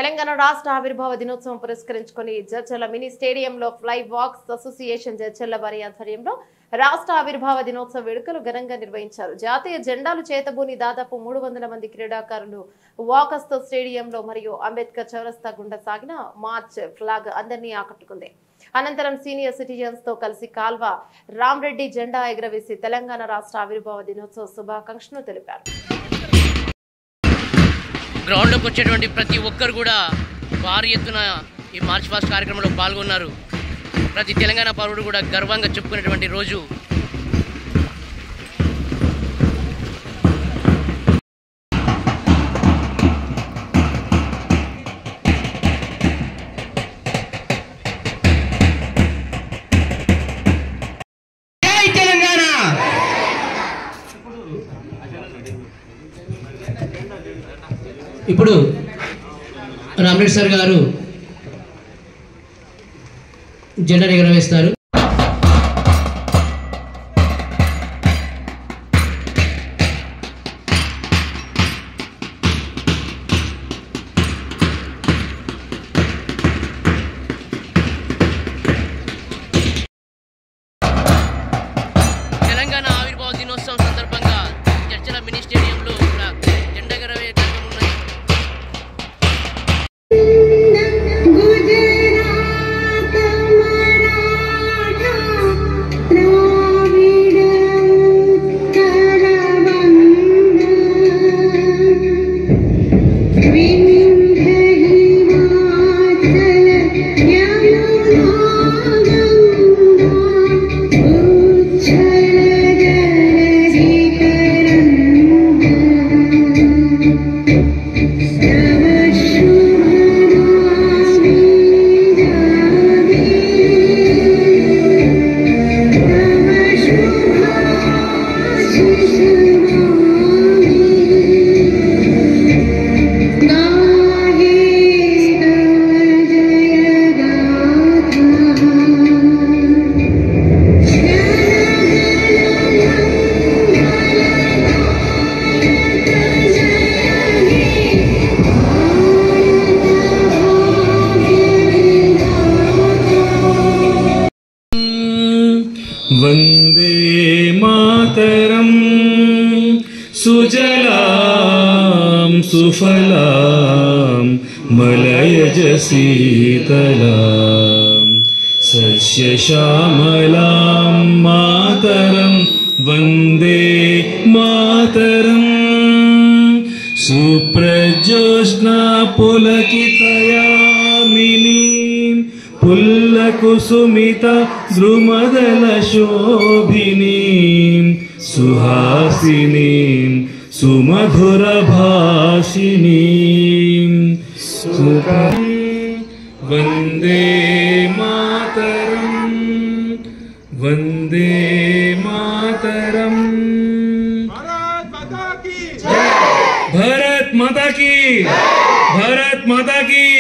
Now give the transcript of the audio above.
తెలంగాణ రాష్ట్ర ఆవిర్భావ దినోత్సవం పురస్కరించుకొని జడ్చర్ల మినీ స్టేడియంలో ఫ్లై వాక్స్ అసోసియేషన్ జడ్చర్ల వారి ఆధ్వర్యంలో రాష్ట్ర ఆవిర్భావ దినోత్సవ వేడుకలు ఘనంగా నిర్వహించారు. జాతీయ జెండాలు చేతబూని దాదాపు 300 మంది క్రీడాకారులు వాకస్తో స్టేడియంలో మరియు అంబేద్కర్ చౌరస్తా గుండా సాగిన మార్చ్ ఫ్లాగ్ అందరినీ ఆకట్టుకుంది. అనంతరం సీనియర్ సిటిజన్స్ తో కలిసి కాల్వ రామరెడ్డి జెండా ఎగురవేసి తెలంగాణ రాష్ట్ర ఆవిర్భావ దినోత్సవ శుభాకాంక్షలు తెలిపారు. గ్రౌండ్లోకి వచ్చేటువంటి ప్రతి ఒక్కరు కూడా భారీ ఎత్తున ఈ మార్చ్ పాస్ట్ కార్యక్రమంలో పాల్గొన్నారు. ప్రతి తెలంగాణ పౌరుడు కూడా గర్వంగా చెప్పుకునేటువంటి రోజు. ఇప్పుడు రామరెడ్డి సార్ గారు జెండా ఎగరవేస్తారు. తెలంగాణ ఆవిర్భావ దినోత్సవం సందర్భంగా చర్చల మినీ స్టేడియంలో జెండా ఎగరవే वंदे मातरम सुजलां सुफलां मलयज शीतलां सस्यश्यामलां मातरं वंदे मातरं सुप्रज्योत्स्ना पुलकितयामिनीं पुल्लकुसुमिता द्रुमदल शोभिनीं सुहासिनीं सुमधुर भाषिनीं वंदे मातरं वंदे मातरं। भारत माता की, भारत माता की।